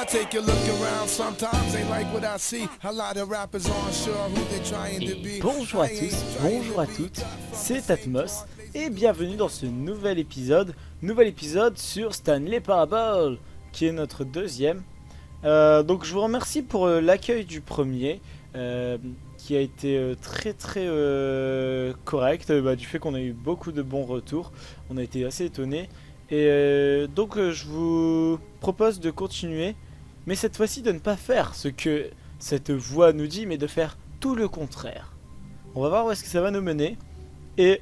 take a look around, sometimes they like what I see. A lot of rappers aren't sure who they're trying to be. Et bonjour à tous, bonjour à toutes, c'est Athmos et bienvenue dans ce nouvel épisode sur Stanley Parable, qui est notre deuxième. Donc je vous remercie pour l'accueil du premier, qui a été très correct, du fait qu'on a eu beaucoup de bons retours, on a été assez étonnés. Et donc je vous propose de continuer, mais cette fois-ci de ne pas faire ce que cette voix nous dit, mais de faire tout le contraire. On va voir où est-ce que ça va nous mener. Et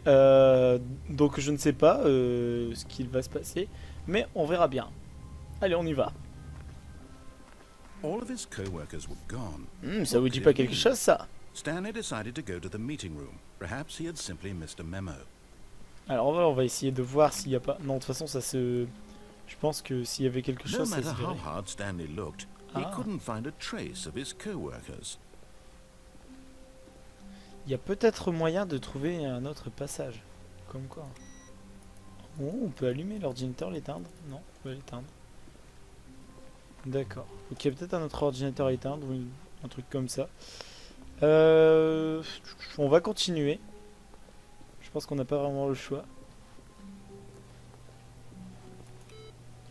donc je ne sais pas ce qu'il va se passer, mais on verra bien. Allez, on y va. Ça vous dit pas quelque chose, ça? Stanley decided to go to the meeting room. Perhaps he had simply missed a memo. Alors on va essayer de voir s'il n'y a pas... Non, de toute façon, ça se... Je pense que s'il y avait quelque chose, ça se verrait. No matter how hard Stanley looked, he couldn't find a trace of his co-workers. Il y a peut-être moyen de trouver un autre passage. Comme quoi. Oh, on peut allumer l'ordinateur, l'éteindre? Non, on peut l'éteindre. D'accord. Donc il y a peut-être un autre ordinateur à éteindre ou un truc comme ça. On va continuer. Je pense qu'on n'a pas vraiment le choix.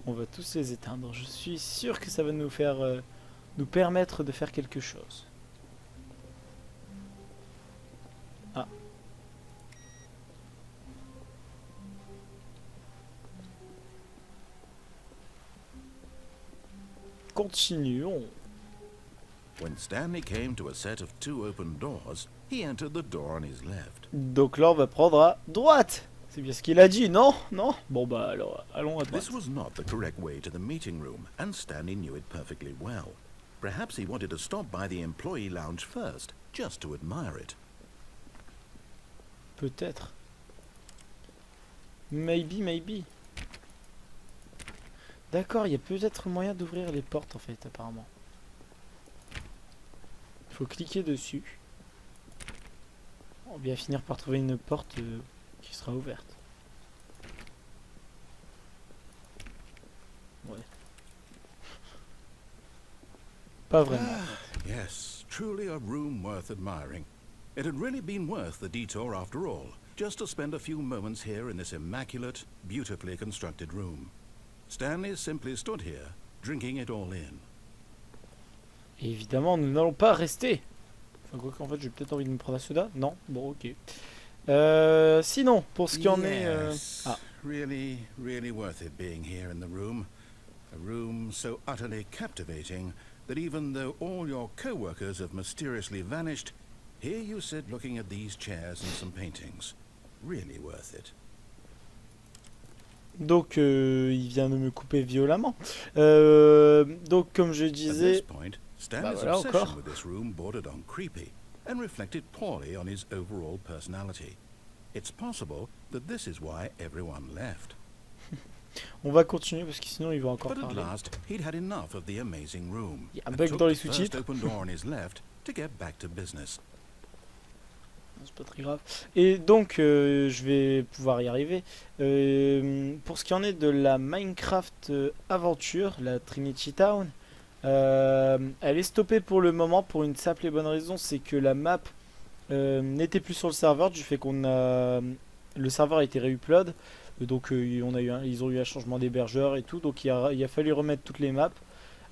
On va tous les éteindre. Je suis sûr que ça va nous faire, nous permettre de faire quelque chose. Ah. Continuons. When Stanley came to a set of two open doors, he entered the door on his left. Donc là, on va prendre à droite. C'est bien ce qu'il a dit, non? Non? Bon bah alors, allons à droite. This was not the correct way to the meeting room, and Stanley knew it perfectly well. Perhaps he wanted to stop by the employee lounge first, just to admire it. Peut-être. Maybe. D'accord, il y a peut-être moyen d'ouvrir les portes en fait, apparemment. Il faut cliquer dessus. On va bien finir par trouver une porte qui sera ouverte. Ouais. Pas vraiment. Yes, truly a room worth admiring. It had really been worth the detour after all, just to spend a few moments here in this immaculate, beautifully constructed room. Stanley simply stood here, drinking it all in. Et évidemment, nous n'allons pas rester. Enfin, quoi qu'en fait, j'ai peut-être envie de me prendre un soda. Non, bon, ok. Sinon, pour ce qui en est... Really worth it being here in the room. A room so utterly captivating that even though all your co-workers have mysteriously vanished, here you sit looking at these chairs and some paintings. Really worth it. Donc, il vient de me couper violemment. Donc, comme je disais... Stanley's obsession with this room bordered on creepy and reflected poorly on his overall personality. It's possible that this is why everyone left. On va continuer parce que sinon il va encore But parler. At last, he'd had enough of the amazing room. Il y a un bug dans les sous-titres. Open door on his left to get back to business. C'est pas très grave. Et donc, je vais pouvoir y arriver. Pour ce qui en est de la Minecraft aventure, la Trinity Town, elle est stoppée pour le moment pour une simple et bonne raison, c'est que la map n'était plus sur le serveur du fait qu'on a... Le serveur a été réupload. Donc ils ont eu un changement d'hébergeur et tout, donc il a fallu remettre toutes les maps.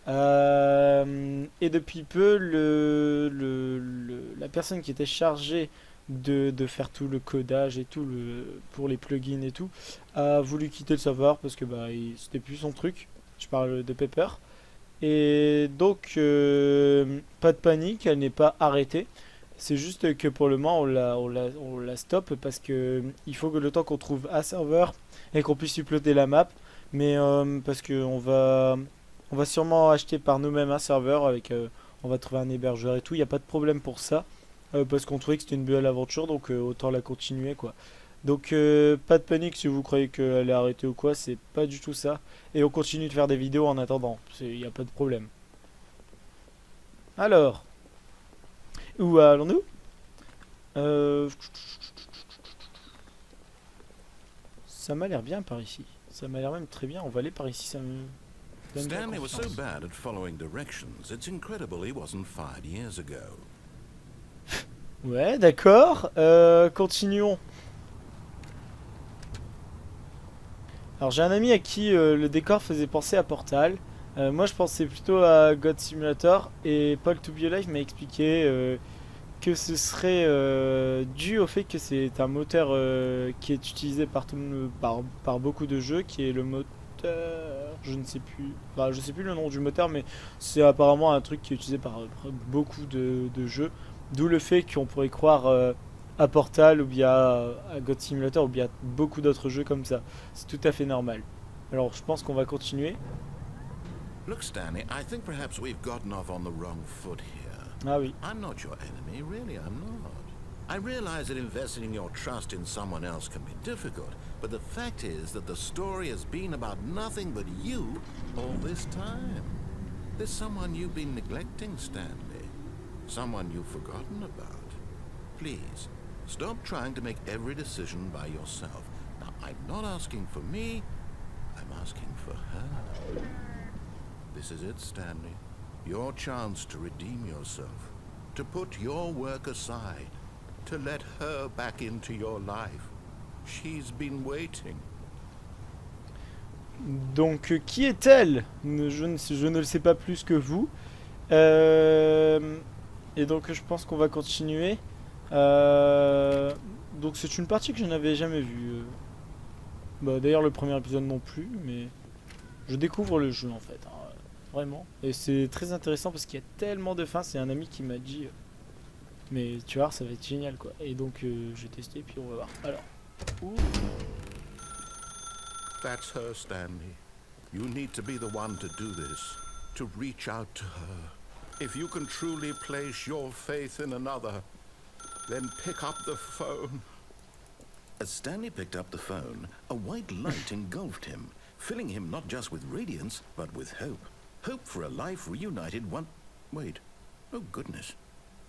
Et depuis peu, la personne qui était chargée de faire tout le codage et tout pour les plugins et tout a voulu quitter le serveur parce que c'était plus son truc. Je parle de Pepper. Et donc pas de panique, elle n'est pas arrêtée. C'est juste que pour le moment on la stoppe parce que il faut que le temps qu'on trouve un serveur et qu'on puisse uploader la map. Mais parce que on va sûrement acheter par nous-mêmes un serveur avec on va trouver un hébergeur et tout. Il n'y a pas de problème pour ça parce qu'on trouvait que c'était une belle aventure, donc autant la continuer quoi. Donc pas de panique si vous croyez qu'elle est arrêtée ou quoi, c'est pas du tout ça. Et on continue de faire des vidéos en attendant, il n'y a pas de problème. Alors, où allons-nous? Ça m'a l'air bien par ici. Ça m'a l'air même très bien. On va aller par ici. Donne de la Stanley was so confiance. bad at following directions, it's incredible he wasn't fired years ago. Ouais, d'accord. Continuons. Alors j'ai un ami à qui le décor faisait penser à Portal. Moi je pensais plutôt à God Simulator et Paul to Be Alive m'a expliqué que ce serait dû au fait que c'est un moteur qui est utilisé par beaucoup de jeux, qui est le moteur, je ne sais plus, enfin, je sais plus le nom du moteur, mais c'est apparemment un truc qui est utilisé par beaucoup de jeux, d'où le fait qu'on pourrait croire à Portal ou bien à God Simulator ou bien à beaucoup d'autres jeux comme ça. C'est tout à fait normal. Alors je pense qu'on va continuer. Look, Stanley, I think perhaps we've gotten off on the wrong foot here. Ah oui. I'm not your enemy, really, I'm not. I realize that investing your trust in someone else can be difficult, but the fact is that the story has been about nothing but you all this time. There's someone you've been neglecting, Stanley. Someone you've forgotten about. Please, stop trying to make every decision by yourself. Now, I'm not asking for me, I'm asking for her. This is it, Stanley. Your chance to redeem yourself, to put your work aside, to let her back into your life. She's been waiting. Donc, qui est-elle? Je ne le sais pas plus que vous. Et donc, je pense qu'on va continuer. Donc, c'est une partie que je n'avais jamais vue. Bah, d'ailleurs, le premier épisode non plus, mais je découvre le jeu en fait, hein, vraiment. Et c'est très intéressant parce qu'il y a tellement de fins. C'est un ami qui m'a dit, mais tu vois, ça va être génial quoi. Et donc, j'ai testé, puis on va voir. Alors, ouh. That's her, Stanley. You need to be the one to do this, to reach out to her. If you can truly place your faith in another, then pick up the phone. As Stanley picked up the phone, a white light engulfed him, filling him not just with radiance, but with hope. Hope for a life reunited one... Wait. Oh, goodness.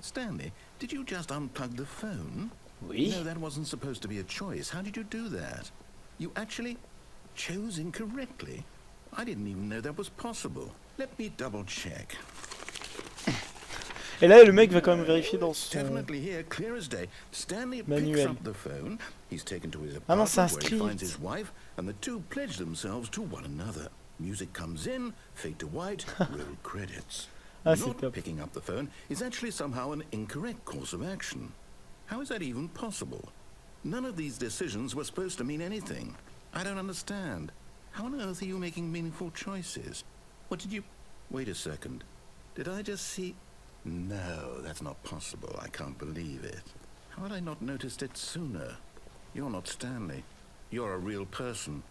Stanley, did you just unplug the phone? Oui. No, that wasn't supposed to be a choice. How did you do that? You actually chose incorrectly? I didn't even know that was possible. Let me double check. Et là, le mec va quand même vérifier dans son Definitely here, clear as day. Stanley picks manuel. up the phone. He's taken to his Ah non, c'est un apartment where he finds script. his wife, and the two pledge themselves to one another. Music comes in, fade to white, roll credits. Ah, c'est Not top. picking up the phone is actually somehow an incorrect course of action. How is that even possible? None of these decisions were supposed to mean anything. I don't understand. How on earth are you making meaningful choices? What did you... Wait a second. Did I just see... No, that's not possible. I can't believe it. How had I not noticed it sooner? You're not Stanley. You're a real person.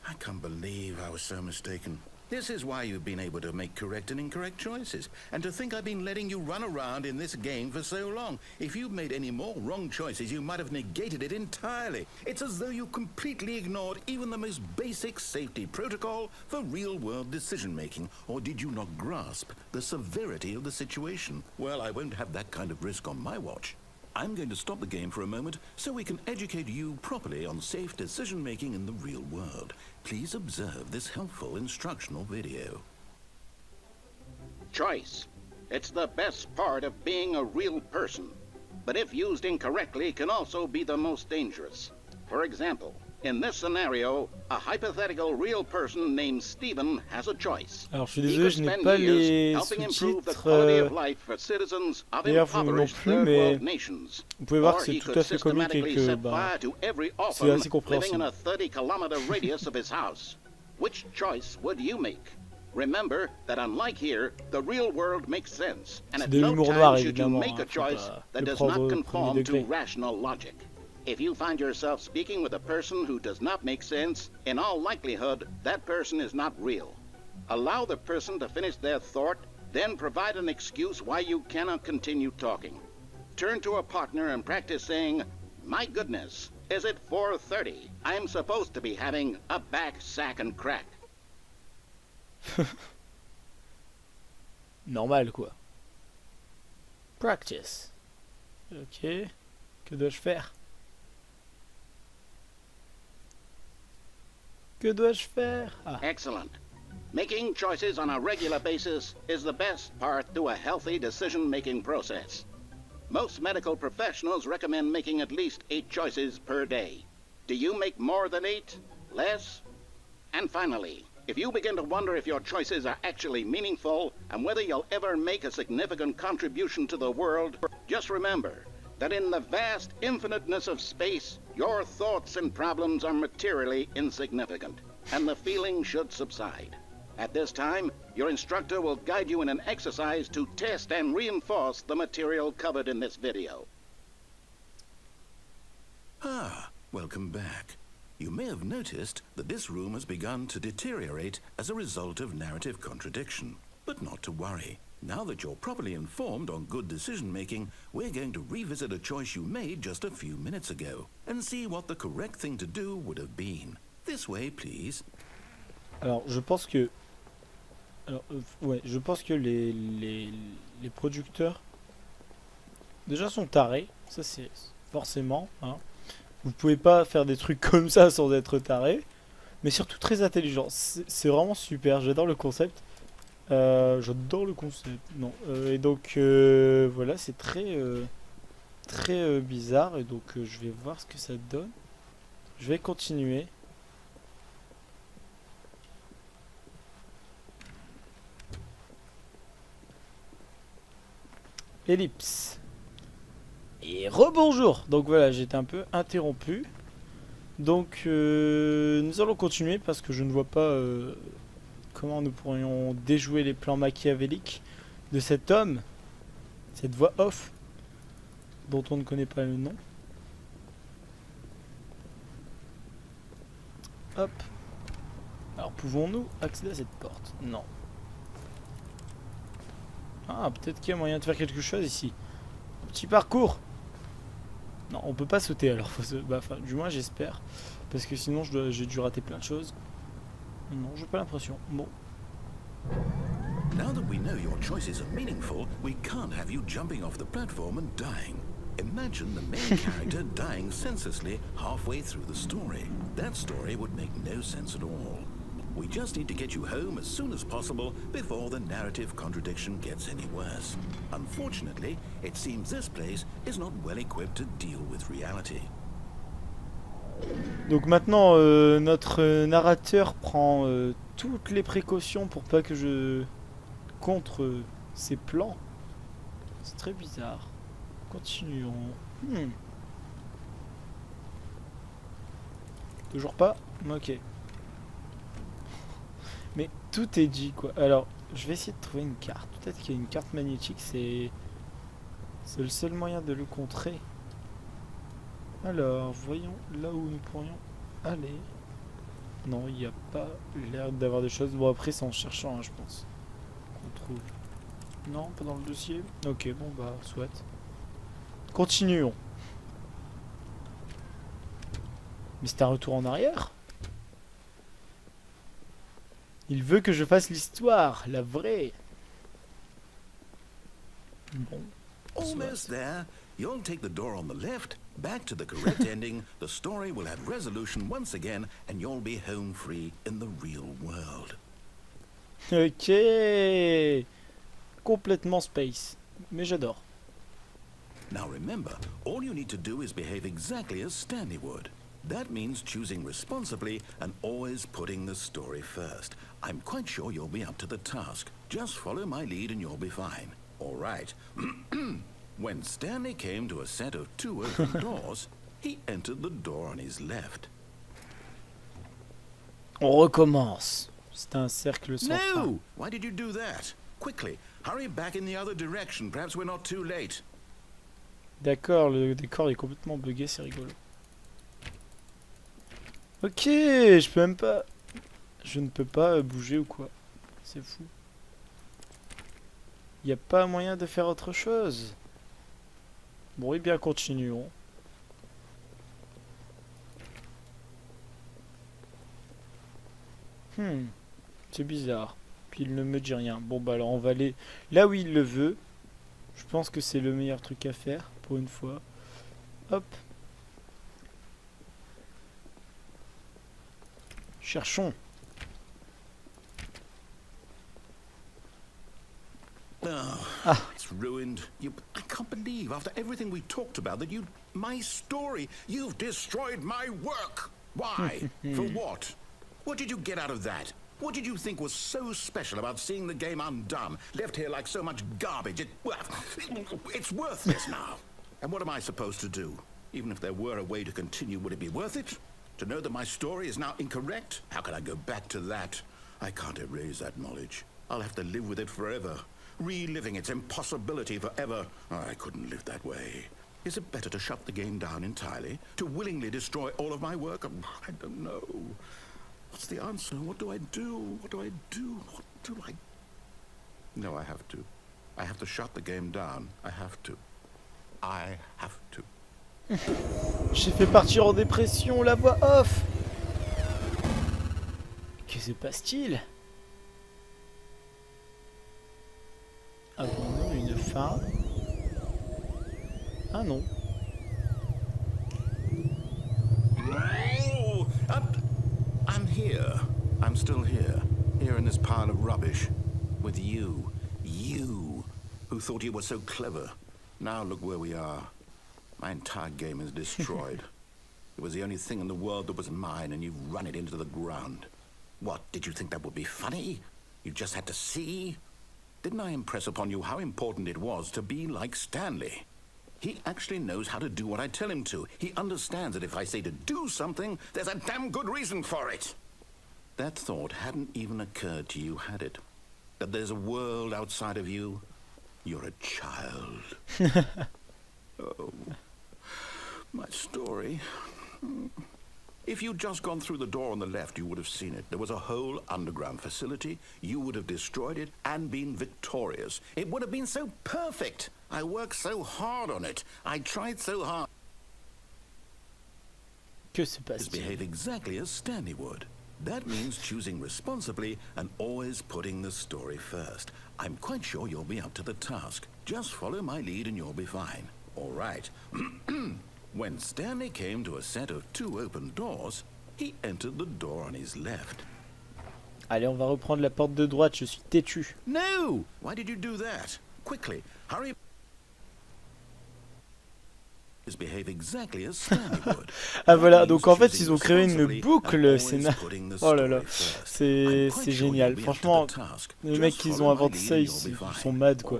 I can't believe I was so mistaken. This is why you've been able to make correct and incorrect choices. And to think I've been letting you run around in this game for so long. If you'd made any more wrong choices, you might have negated it entirely. It's as though you completely ignored even the most basic safety protocol for real-world decision-making. Or did you not grasp the severity of the situation? Well, I won't have that kind of risk on my watch. I'm going to stop the game for a moment so we can educate you properly on safe decision-making in the real world. Please observe this helpful instructional video. Choice. It's the best part of being a real person. But if used incorrectly, can also be the most dangerous. For example, in this scenario, a hypothetical real person named Stephen has a choice. Alors, je suis He désolé, could je n'ai spend pas years les helping improve the sous-titres. quality of life for citizens of D'ailleurs, vous non impoverished plus, third mais world nations. vous pouvez voir Or que c'est he tout could à fait comique et systematically que set bah, fire to every c'est orphan assez living in compréhensible. a 30-kilometer radius of his house. Which choice would you make? Remember that unlike here, the real world makes sense, and C'est at de no l'humour time noir, should you évidemment, make a hein, faut choice pas that le does prendre not au premier conform to degré. rational logic. If you find yourself speaking with a person who does not make sense, in all likelihood, that person is not real. Allow the person to finish their thought, then provide an excuse why you cannot continue talking. Turn to a partner and practice saying, "My goodness, is it 4:30? I'm supposed to be having a back, sack, and crack." Normal quoi. Practice. Ok. Que dois-je faire? Que dois-je faire? Ah, Excellent. Making choices on a regular basis is the best part to a healthy decision-making process. Most medical professionals recommend making at least 8 choices per day. Do you make more than 8? Less? And finally, if you begin to wonder if your choices are actually meaningful and whether you'll ever make a significant contribution to the world, just remember that in the vast infiniteness of space, your thoughts and problems are materially insignificant, and the feeling should subside. At this time, your instructor will guide you in an exercise to test and reinforce the material covered in this video. Ah, welcome back. You may have noticed that this room has begun to deteriorate as a result of narrative contradiction. But not to worry. Now that you're properly informed on good decision-making, we're going to revisit a choice you made just a few minutes ago and see what the correct thing to do would have been. This way, please. alors je pense que... Alors, ouais, je pense que les producteurs déjà sont tarés, ça c'est forcément, hein. Vous pouvez pas faire des trucs comme ça sans être taré, mais surtout très intelligent. C'est vraiment super, j'adore le concept. J'adore le concept, non. Et donc voilà, c'est très bizarre, et donc je vais voir ce que ça donne. Je vais continuer. Ellipse. Et rebonjour. Donc voilà, j'étais un peu interrompu. Donc nous allons continuer parce que je ne vois pas comment nous pourrions déjouer les plans machiavéliques de cet homme, cette voix off dont on ne connaît pas le nom. Hop. Alors pouvons-nous accéder à cette porte? Non. Ah, peut-être qu'il y a moyen de faire quelque chose ici. Un petit parcours. Non, on peut pas sauter alors. Bah, du moins j'espère. Parce que sinon j'ai dû rater plein de choses. Non, j'ai pas l'impression. Bon. Now that we know your choices are meaningful, we can't have you jumping off the platform and dying. Imagine the main character dying senselessly halfway through the story. That story would make no sense at all. We just need to get you home as soon as possible before the narrative contradiction gets any worse. Unfortunately, it seems this place is not well equipped to deal with reality. Donc maintenant, notre narrateur prend toutes les précautions pour pas que je contre ses plans. C'est très bizarre. Continuons. Toujours pas? Ok. Mais tout est dit quoi. Alors, je vais essayer de trouver une carte. Peut-être qu'il y a une carte magnétique, c'est le seul moyen de le contrer. Alors, voyons là où nous pourrions aller. Non, il n'y a pas l'air d'avoir des choses. Bon, après, c'est en cherchant, hein, je pense. On trouve. Non, pas dans le dossier. Ok, bon, bah, soit. Continuons. Mais c'est un retour en arrière. Il veut que je fasse l'histoire, la vraie. Bon. Almost there. You'll take the door on the left, back to the correct ending, the story will have resolution once again, and you'll be home free in the real world. Ok. Complètement space. Mais j'adore. Now remember, all you need to do is behave exactly as Stanley would. That means choosing responsibly and always putting the story first. I'm quite sure you'll be up to the task. Just follow my lead and you'll be fine. All right. When Stanley came to a set of 2 open doors, he entered the door on his left. On recommence. C'est un cercle sans fin. No! Why did you do that? Quickly, hurry back in the other direction. Perhaps we're not too late. D'accord, le décor est complètement buggé, c'est rigolo. Ok, je peux même pas... Je ne peux pas bouger ou quoi. C'est fou. Il n'y a pas moyen de faire autre chose. Bon, et bien continuons. C'est bizarre. Puis il ne me dit rien. Bon bah alors on va aller là où il le veut. Je pense que c'est le meilleur truc à faire pour une fois. Hop. Cherchons. Oh, it's ruined. I can't believe, after everything we talked about, that my story, you've destroyed my work. Why? For what? What did you get out of that? What did you think was so special about seeing the game undone, left here like so much garbage? It's worthless now. And what am I supposed to do? Even if there were a way to continue, would it be worth it? To know that my story is now incorrect? How can I go back to that? I can't erase that knowledge. I'll have to live with it forever. Reliving its impossibility forever. I couldn't live that way. Is it better to shut the game down entirely? To willingly destroy all of my work? I don't know. What's the answer? What do I do? What do I do? What do I... No, I have to. I have to shut the game down. I have to. I have to. J'ai fait partir en dépression la voix off. Que se passe-t-il? Avons-nous une fin? Ah non. Oh, I'm here. I'm still here. Here in this pile of rubbish. With you. You. Who thought you were so clever. Now look where we are. My entire game is destroyed. It was the only thing in the world that was mine, and you've run it into the ground. What, did you think that would be funny? You just had to see? Didn't I impress upon you how important it was to be like Stanley? He actually knows how to do what I tell him to. He understands that if I say to do something, there's a damn good reason for it. That thought hadn't even occurred to you, had it? That there's a world outside of you? You're a child. Oh, my story. If you'd just gone through the door on the left, you would have seen it. There was a whole underground facility. You would have destroyed it and been victorious. It would have been so perfect. I worked so hard on it. I tried so hard Que se to passe-t-il? behave exactly as Stanley would. That means choosing responsibly and always putting the story first. I'm quite sure you'll be up to the task. Just follow my lead and you'll be fine. All right. When Stanley came to a set of 2 open doors, he entered the door on his left. Allez, on va reprendre la porte de droite, je suis têtu. No! Why did you do that? Quickly, hurry. Behave exactly as Stanley would. Ah voilà, donc en fait ils ont créé une boucle, oh là là, c'est génial. Franchement, les mecs qui ont inventé ça, ils sont mad quoi.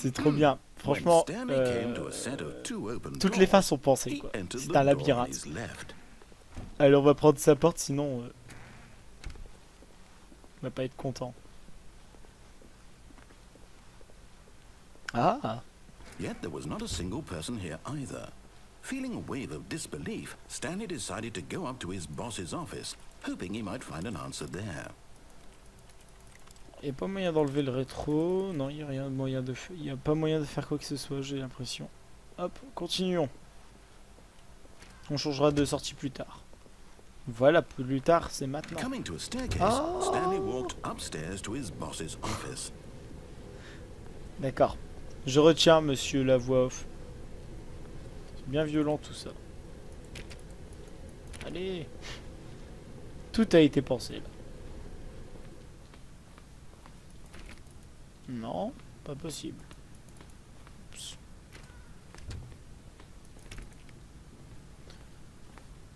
C'est trop bien. Franchement, toutes les fins sont pensées quoi. C'est un labyrinthe. Allez, on va prendre sa porte, sinon on va pas être content. Ah. Yet there was not a single person here either. Feeling a wave of disbelief, Stanley decided to go up to his boss's office, hoping he might find an answer there. Il n'y a pas moyen d'enlever le rétro. Non, il n'y a rien de moyen de faire. Il n'y a pas moyen de faire quoi que ce soit, j'ai l'impression. Hop, continuons. On changera de sortie plus tard. Voilà, plus tard, c'est maintenant. Coming to a staircase, Stanley walked upstairs to his boss's office. D'accord. Je retiens, monsieur la voix off. C'est bien violent tout ça. Allez. Tout a été pensé là. Non, pas possible. Oups.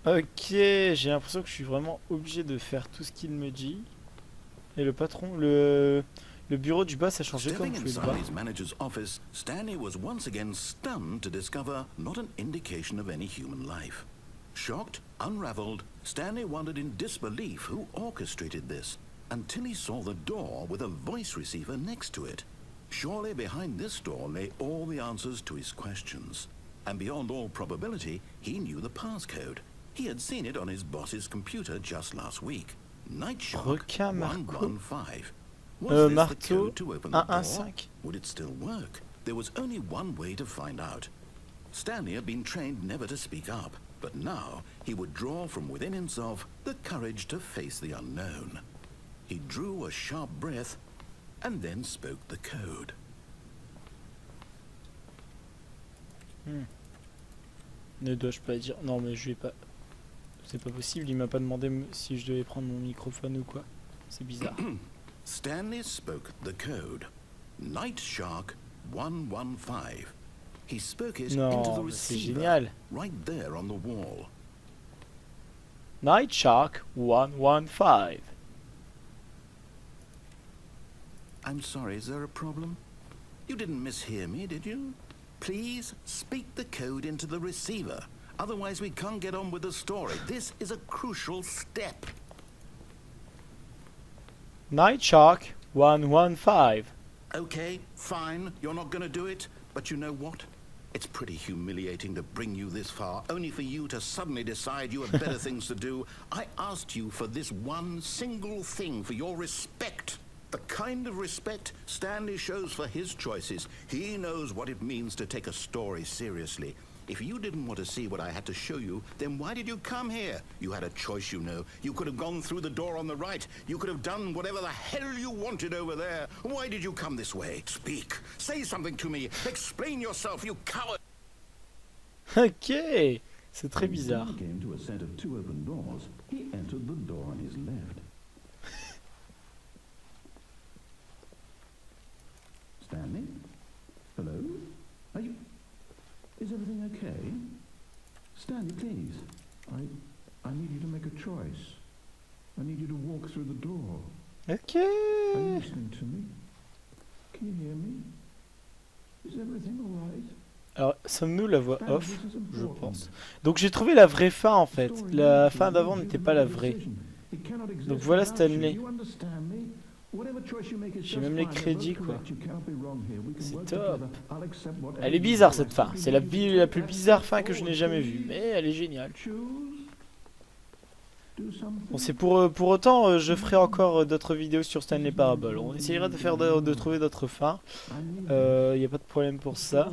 Ok, j'ai l'impression que je suis vraiment obligé de faire tout ce qu'il me dit. Et le patron, le bureau du boss a changé comme vous pouvez le voir. Inside his manager's office, Stanley was once again stunned to discover not an indication of any human life. Shocked, unraveled, Stanley wondered in disbelief who orchestrated this, until he saw the door with a voice receiver next to it. Surely behind this door lay all the answers to his questions. And beyond all probability, he knew the passcode. He had seen it on his boss's computer just last week. Nightshock Requin marteau. 115. Was this the Marteau code to open the door? 115. Would it still work? There was only one way to find out. Stanley had been trained never to speak up, but now he would draw from within himself the courage to face the unknown. He drew a sharp breath and then spoke the code. Ne dois-je pas dire... Non mais je vais pas... C'est pas possible, il m'a pas demandé si je devais prendre mon microphone ou quoi. C'est bizarre. Stanley spoke the code. Night Shark 115. He spoke it into the Non, c'est receiver, génial. right there on the wall. Night Shark 115. I'm sorry, is there a problem? You didn't mishear me, did you? Please speak the code into the receiver. Otherwise we can't get on with the story. This is a crucial step. Night Shark 115. Okay, fine, you're not gonna do it, but you know what? It's pretty humiliating to bring you this far, only for you to suddenly decide you have better things to do. I asked you for this one single thing, for your respect. The kind of respect Stanley shows for his choices. He knows what it means to take a story seriously. If you didn't want to see what I had to show you, then why did you come here? You had a choice, you know. You could have gone through the door on the right. You could have done whatever the hell you wanted over there. Why did you come this way? Speak. Say something to me. Explain yourself, you coward. Ok, c'est très bizarre. When he came to a set of 2 open doors, he entered the door on his left. Stanley? Hello? Are you... Is everything okay? Stanley, please. I need you to make a choice. I need you to walk through the door. Ok. Are you listening to me? Can you hear me? Is everything all right? Alors, sommes-nous la voix off? Je pense. Donc j'ai trouvé la vraie fin en fait. La fin d'avant n'était pas la vraie. Donc voilà Stanley. J'ai même les crédits quoi. C'est top. Elle est bizarre cette fin. C'est la plus bizarre fin que je n'ai jamais vue. Mais elle est géniale. Bon, c'est pour autant, je ferai encore d'autres vidéos sur Stanley Parable. On essayera de trouver d'autres fins. Il n'y a pas de problème pour ça.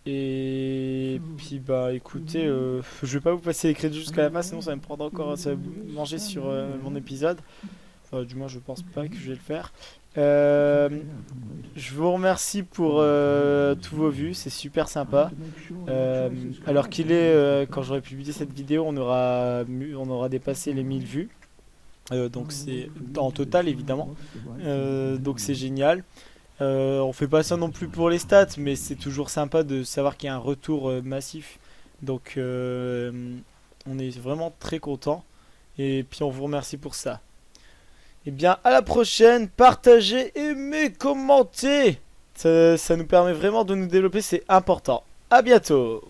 Et puis bah écoutez, je vais pas vous passer les crédits jusqu'à la fin, sinon ça va me prendre encore, ça va manger sur mon épisode. Enfin, du moins je pense pas que je vais le faire. Je vous remercie pour tous vos vues, c'est super sympa. Alors qu'il est, quand j'aurai publié cette vidéo, on aura dépassé les 1000 vues. Donc c'est en total évidemment. Donc c'est génial. On fait pas ça non plus pour les stats, mais c'est toujours sympa de savoir qu'il y a un retour massif. Donc on est vraiment très content. Et puis on vous remercie pour ça. Et bien à la prochaine, partagez, aimez, commentez. Ça nous permet vraiment de nous développer, c'est important. À bientôt.